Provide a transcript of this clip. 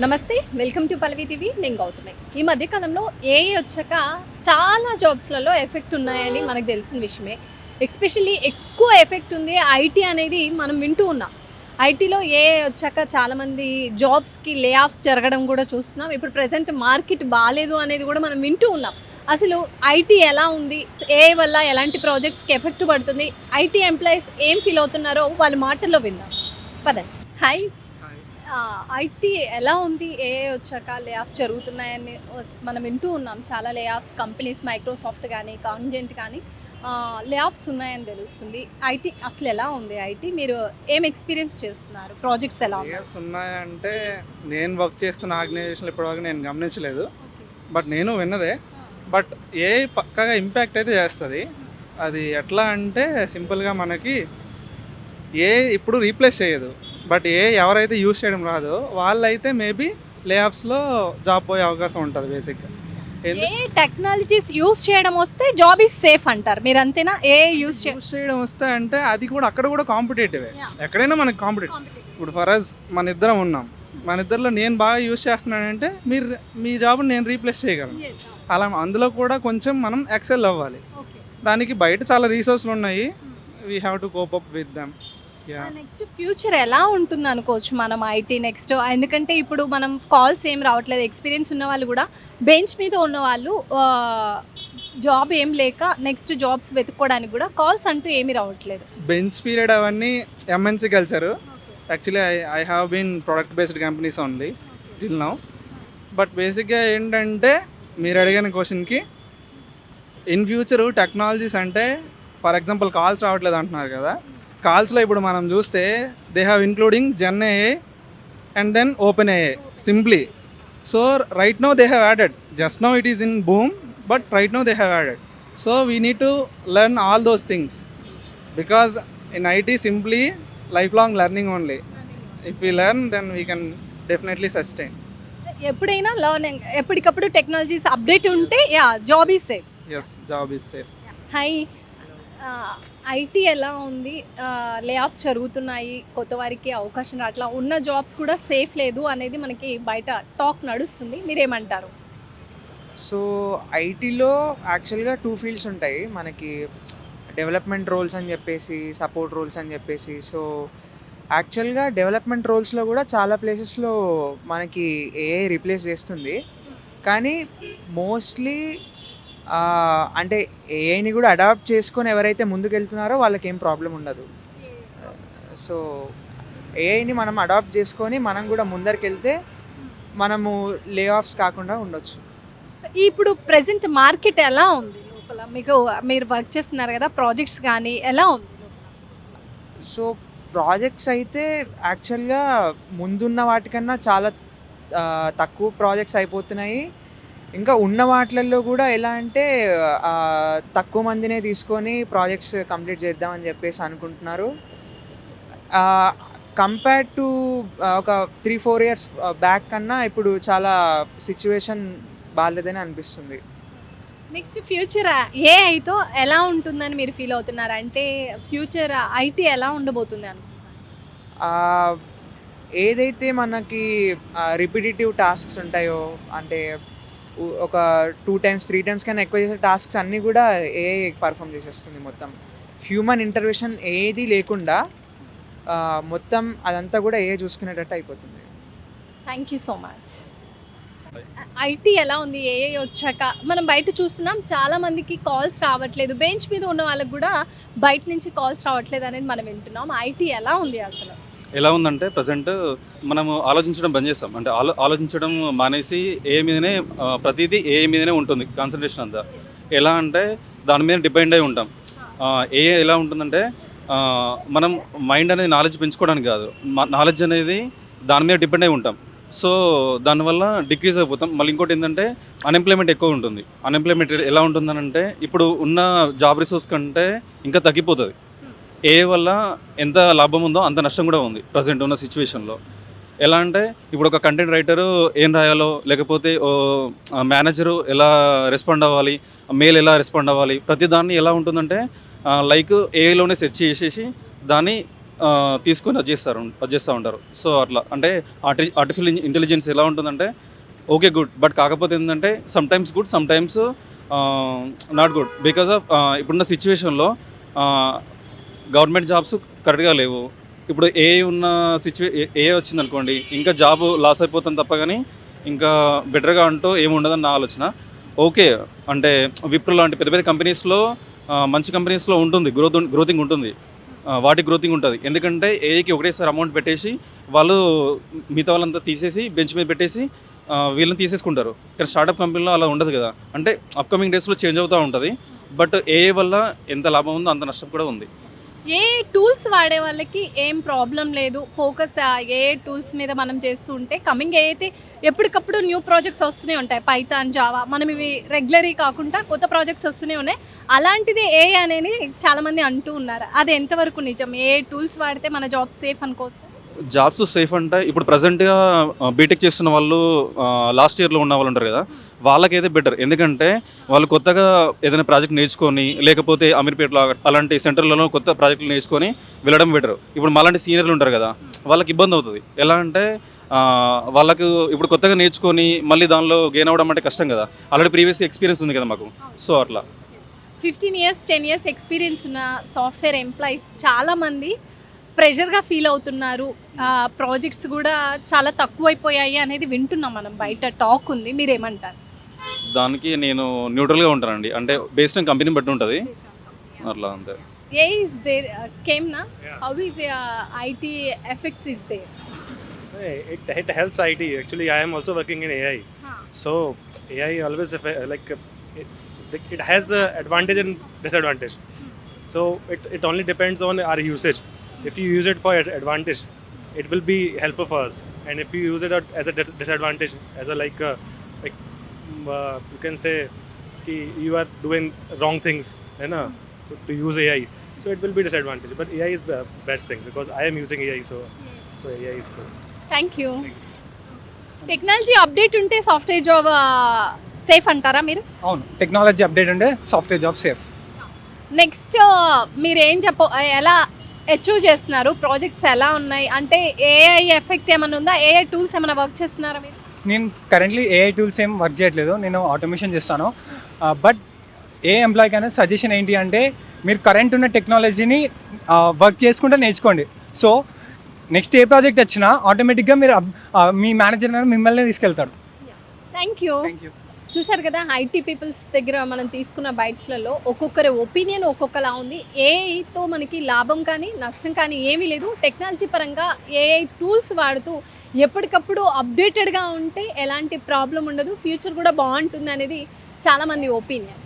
నమస్తే, welcome to Pallavi TV. నేను గౌతమి. ఈ మధ్య కాలంలో ఏఐ వచ్చాక చాలా జాబ్స్లలో ఎఫెక్ట్ ఉన్నాయని మనకు తెలిసిన విషయమే. ఎస్పెషల్లీ ఎక్కువ ఎఫెక్ట్ ఉంది ఐటీ అనేది మనం వింటూ ఉన్నాం. ఐటీలో ఏఐ వచ్చాక చాలామంది జాబ్స్కి లే ఆఫ్ జరగడం కూడా చూస్తున్నాం. ఇప్పుడు ప్రజెంట్ మార్కెట్ బాగాలేదు అనేది కూడా మనం వింటూ ఉన్నాం. అసలు ఐటీ ఎలా ఉంది, ఏఐ వల్ల ఎలాంటి ప్రాజెక్ట్స్కి ఎఫెక్ట్ పడుతుంది, ఐటీ ఎంప్లాయీస్ ఏం ఫీల్ అవుతున్నారో వాళ్ళ మాటల్లో విందాం. పదండి. హాయ్. ఐటీ ఎలా ఉంది, ఏఐ వచ్చాక లే ఆఫ్ జరుగుతున్నాయని మనం వింటూ ఉన్నాం. చాలా లే ఆఫ్స్ కంపెనీస్, మైక్రోసాఫ్ట్ కానీ కాంజెంట్ కానీ లే ఆఫ్స్ ఉన్నాయని తెలుస్తుంది. ఐటీ అసలు ఎలా ఉంది, ఐటీ మీరు ఏం ఎక్స్పీరియన్స్ చేస్తున్నారు, ప్రాజెక్ట్స్ ఎలా లేఆఫ్స్ ఉన్నాయంటే నేను వర్క్ చేస్తున్న ఆర్గనైజేషన్లో ఇప్పటివరకు నేను గమనించలేదు. బట్ నేను విన్నదే. బట్ ఏ పక్కగా ఇంపాక్ట్ అయితే చేస్తుంది. అది ఎట్లా అంటే సింపుల్గా మనకి ఏ ఇప్పుడు రీప్లేస్ చేయదు. బట్ ఎవరైతే యూస్ చేయడం రాదో వాళ్ళైతే మేబీ లే ఆఫ్స్లో జాబ్ పోయే అవకాశం ఉంటుంది బేసిక్గా. ఏ టెక్నాలజీస్ యూస్ చేయడం వస్తే జాబ్ ఈజ్ సేఫ్ అంటారు మీరు, అంతేనా? ఏ యూస్ చేయడం వస్తే అంటే అది కూడా అక్కడ కూడా కాంపిటేటివే. ఎక్కడైనా మనకి కాంపిటేటివ్. ఇప్పుడు ఫర్ అస్ మన ఇద్దరం ఉన్నాం, మన ఇద్దరిలో నేను బాగా యూస్ చేస్తున్నానంటే మీరు మీ జాబ్ని నేను రీప్లేస్ చేయగలను. అలా అందులో కూడా కొంచెం మనం ఎక్సెల్ అవ్వాలి. దానికి బయట చాలా రీసోర్స్లు ఉన్నాయి. We have to cope up with them. Next future ఎలా ఉంటుంది అనుకోవచ్చు మనం ఐటీ నెక్స్ట్? ఎందుకంటే ఇప్పుడు మనం కాల్స్ ఏం రావట్లేదు. ఎక్స్పీరియన్స్ ఉన్న వాళ్ళు కూడా బెంచ్ మీద ఉన్న వాళ్ళు జాబ్ ఏం లేక నెక్స్ట్ జాబ్స్ వెతుక్కోవడానికి కూడా కాల్స్ అంటూ ఏమీ రావట్లేదు. బెంచ్ పీరియడ్ అవన్నీ MNC culture. Actually I have been product based companies only till now. But బేసిక్గా ఏంటంటే మీరు అడిగిన క్వశ్చన్కి ఇన్ ఫ్యూచరు టెక్నాలజీస్ అంటే ఫర్ ఎగ్జాంపుల్ కాల్స్ రావట్లేదు అంటున్నారు కదా. కాల్స్లో ఇప్పుడు మనం చూస్తే they have including gen AI and then Open AI simply. So right now they have added, just know it is in boom, but right now they have added. So we need to learn all those things because in IT simply life long learning only. If we learn then we can definitely sustain. ఎప్పుడైనా learning, ఎప్పటికప్పుడు technologies update ఉంటే job is safe. Yes, job is safe. Hi. IT ఎలా ఉంది, లే offs జరుగుతున్నాయి, కొత్త వారికి అవకాశం అట్లా ఉన్న జాబ్స్ కూడా సేఫ్ లేదు అనేది మనకి బయట టాక్ నడుస్తుంది, మీరేమంటారు? సో ఐటీలో యాక్చువల్గా 2 ఫీల్డ్స్ ఉంటాయి మనకి, డెవలప్మెంట్ రోల్స్ అని చెప్పేసి, సపోర్ట్ రోల్స్ అని చెప్పేసి. సో యాక్చువల్గా డెవలప్మెంట్ రోల్స్లో కూడా చాలా ప్లేసెస్లో మనకి ఏఐ రీప్లేస్ చేస్తుంది. కానీ మోస్ట్లీ అంటే ఏఐని కూడా అడాప్ట్ చేసుకొని ఎవరైతే ముందుకెళ్తున్నారో వాళ్ళకి ఏం ప్రాబ్లం ఉండదు. సో ఏఐని మనం అడాప్ట్ చేసుకొని మనం కూడా ముందరికెళ్తే మనము లే ఆఫ్స్ కాకుండా ఉండొచ్చు. ఇప్పుడు ప్రెసెంట్ మార్కెట్ ఎలా ఉంది లోపల? మీకు మీరు వర్క్ చేస్తున్నారు కదా, ప్రాజెక్ట్స్ కానీ ఎలా ఉంది? సో ప్రాజెక్ట్స్ అయితే యాక్చువల్గా ముందున్న వాటికన్నా చాలా తక్కువ ప్రాజెక్ట్స్ అయిపోతున్నాయి. ఇంకా ఉన్న వాటిల్లో కూడా ఎలా అంటే తక్కువ మందినే తీసుకొని ప్రాజెక్ట్స్ కంప్లీట్ చేద్దామని చెప్పేసి అనుకుంటున్నారు. కంపేర్ టు ఒక 3-4 ఇయర్స్ బ్యాక్ కన్నా ఇప్పుడు చాలా సిచ్యువేషన్ బాగాలేదని అనిపిస్తుంది. నెక్స్ట్ ఫ్యూచర్ ఏఐతో ఎలా ఉంటుందని మీరు ఫీల్ అవుతున్నారు? అంటే ఫ్యూచర్ ఐటీ ఎలా ఉండబోతుంది అనుకుంటున్నారు? ఏదైతే మనకి రిపిటేటివ్ టాస్క్స్ ఉంటాయో, అంటే ఒక 2 times 3 times కన్నా ఎక్కువ చేసే టాస్క్స్ అన్నీ కూడా ఏఐ పర్ఫామ్ చేసేస్తుంది. మొత్తం హ్యూమన్ ఇంటర్వెన్షన్ ఏది లేకుండా మొత్తం అదంతా కూడా ఏఐ చూసుకునేటట్టు అయిపోతుంది. Thank you so much. IT ఎలా ఉంది ఏఐ వచ్చాక? మనం బయట చూస్తున్నాం చాలా మందికి కాల్స్ రావట్లేదు, బెంచ్ మీద ఉన్న వాళ్ళకి కూడా బయట నుంచి కాల్స్ రావట్లేదు అనేది మనం వింటున్నాం. ఐటీ ఎలా ఉంది అసలు? ఎలా ఉందంటే ప్రజెంట్ మనము ఆలోచించడం బంద్ చేస్తాం. అంటే ఆలోచించడం మానేసి ఏ మీదనే ప్రతిదీ ఏ మీదనే ఉంటుంది కాన్సన్ట్రేషన్ అంతా. ఎలా అంటే దాని మీద డిపెండ్ అయి ఉంటాం. ఏ ఎలా ఉంటుందంటే మనం మైండ్ అనేది నాలెడ్జ్ పెంచుకోవడానికి కాదు, నాలెడ్జ్ అనేది దాని మీద డిపెండ్ అయి ఉంటాం. సో దానివల్ల డిక్రీజ్ అయిపోతాం. మళ్ళీ ఇంకోటి ఏంటంటే అన్ఎంప్లాయ్మెంట్ ఎక్కువ ఉంటుంది. అన్ఎంప్లాయ్మెంట్ ఎలా ఉంటుందనంటే ఇప్పుడు ఉన్న జాబ్ రిసోర్స్ కంటే ఇంకా తగ్గిపోతుంది. ఏ వల్ల ఎంత లాభం ఉందో అంత నష్టం కూడా ఉంది ప్రజెంట్ ఉన్న సిచ్యువేషన్లో. ఎలా అంటే ఇప్పుడు ఒక కంటెంట్ రైటరు ఏం రాయాలో, లేకపోతే మేనేజరు ఎలా రెస్పాండ్ అవ్వాలి, మెయిల్ ఎలా రెస్పాండ్ అవ్వాలి, ప్రతి దాన్ని ఎలా ఉంటుందంటే లైక్ ఏఐలోనే సెర్చ్ చేసేసి దాన్ని తీసుకొని చేస్తూ ఉంటారు. సో అట్లా అంటే ఆర్టిఫిషియల్ ఇంటెలిజెన్స్ ఎలా ఉంటుందంటే ఓకే గుడ్, బట్ కాకపోతే ఏంటంటే some times good, some times not good. Because of ఇప్పుడున్న సిచ్యువేషన్లో గవర్నమెంట్ జాబ్స్ కరెక్ట్గా లేవు. ఇప్పుడు ఉన్న ఏ వచ్చిందనుకోండి, ఇంకా జాబ్ లాస్ అయిపోతుంది తప్ప కానీ ఇంకా బెటర్గా అంటూ ఏమి ఉండదని నా ఆలోచన. ఓకే అంటే విప్రో లాంటి పెద్ద పెద్ద కంపెనీస్లో మంచి కంపెనీస్లో ఉంటుంది గ్రోతింగ్ ఉంటుంది, వాటి గ్రోతింగ్ ఉంటుంది. ఎందుకంటే ఏఐకి ఒకటేసారి అమౌంట్ పెట్టేసి వాళ్ళు మిగతా వాళ్ళంతా తీసేసి బెంచ్ మీద పెట్టేసి వీళ్ళని తీసేసుకుంటారు. కానీ స్టార్టప్ కంపెనీలో అలా ఉండదు కదా. అంటే అప్కమింగ్ డేస్లో చేంజ్ అవుతూ ఉంటుంది. బట్ ఏఐ వల్ల ఎంత లాభం ఉందో అంత నష్టం కూడా ఉంది. ఏ టూల్స్ వాడే వాళ్ళకి ఏం ప్రాబ్లం లేదు, ఫోకస్ ఏ టూల్స్ మీద మనం చేస్తూ ఉంటే కమింగ్ అయితే ఎప్పటికప్పుడు న్యూ ప్రాజెక్ట్స్ వస్తూనే ఉంటాయి. పైథాన్, జావా, మనం ఇవి రెగ్యులర్ కాకుండా కొత్త ప్రాజెక్ట్స్ వస్తూనే ఉన్నాయి. అలాంటిది ఏ అనేది చాలామంది అంటూ ఉన్నారు. అది ఎంతవరకు నిజం? ఏ టూల్స్ వాడితే మన జాబ్ సేఫ్ అనుకోవచ్చు? జాబ్స్ సేఫ్ అంటే ఇప్పుడు ప్రజెంట్గా బీటెక్ చేస్తున్న వాళ్ళు లాస్ట్ ఇయర్లో ఉన్న వాళ్ళు ఉంటారు కదా, వాళ్ళకైతే బెటర్. ఎందుకంటే వాళ్ళు కొత్తగా ఏదైనా ప్రాజెక్ట్ నేర్చుకొని, లేకపోతే అమీర్పేటలో అలాంటి సెంటర్లలో కొత్త ప్రాజెక్టులు నేర్చుకొని వెళ్ళడం బెటర్. ఇప్పుడు మాలాంటి సీనియర్లు ఉంటారు కదా, వాళ్ళకి ఇబ్బంది అవుతుంది. ఎలా అంటే వాళ్ళకు ఇప్పుడు కొత్తగా నేర్చుకొని మళ్ళీ దానిలో గెయిన్ అవ్వడం అంటే కష్టం కదా. ఆల్రెడీ ప్రీవియస్ ఎక్స్పీరియన్స్ ఉంది కదా మాకు. సో అట్లా 15 years 10 years ఎక్స్పీరియన్స్ ఉన్న సాఫ్ట్వేర్ ఎంప్లాయీస్ చాలామంది ప్రెషర్గా ఫీల్ అవుతున్నారు. ప్రాజెక్ట్స్ కూడా చాలా తక్కువైపోయాయి అనేది వింటున్నాం, మనం బయట టాక్ ఉంది. మీరేమంటారు? దానికి నేను న్యూట్రల్గా ఉంటానండి. అంటే బేస్డ్ ఆన్ కంపెనీ బట్టి ఉంటుంది అట్లా అంతే. ఏ ఇస్ దేర్ కేమ్ నా how is IT effects is there? It helps IT. Actually, I am also working in AI. So AI always it has a advantage and disadvantage. So it only depends on our usage. If you use it for advantage, it will be helpful for us. And if you use it as a disadvantage, as a you can say ki you are doing wrong things, you know. So to use AI, so it will be disadvantage. But AI is the best thing because I am using AI, so AI is good. Thank you. Technology update ఉంటే software job safe అంటారా మీరు? అవును, technology update ఉంటే software job safe. Next మీరు ఏం ఎలా achieve చేస్తున్నారు? Projects ఎలా ఉన్నాయి? అంటే ఏఐ ఎఫెక్ట్ ఏమైనా ఉందా? ఏఐ టూల్స్ ఏమైనా వర్క్ చేస్తున్నారా మీరు? నేను కరెంట్లీ ఏఐ టూల్స్ ఏం వర్క్ చేయట్లేదు, నేను ఆటోమేషన్ చేస్తాను. బట్ ఏ ఎంప్లాయ్కి అనేది సజెషన్ ఏంటి అంటే మీరు కరెంట్ ఉన్న టెక్నాలజీని వర్క్ చేసుకుంటే నేర్చుకోండి. సో నెక్స్ట్ ఏ ప్రాజెక్ట్ వచ్చినా ఆటోమేటిక్గా మీరు మీ మేనేజర్ మిమ్మల్ని తీసుకెళ్తాడు. Thank you. Thank you. చూసారు కదా, ఐటీ పీపుల్స్ దగ్గర మనం తీసుకున్న బైట్స్లలో ఒక్కొక్కరి ఒపీనియన్ ఒక్కొక్కలా ఉంది. ఏఐతో మనకి లాభం కానీ నష్టం కానీ ఏమీ లేదు. టెక్నాలజీ పరంగా ఏఐ టూల్స్ వాడుతూ ఎప్పటికప్పుడు అప్డేటెడ్గా ఉంటే ఎలాంటి ప్రాబ్లం ఉండదు, ఫ్యూచర్ కూడా బాగుంటుంది అనేది చాలామంది ఒపీనియన్.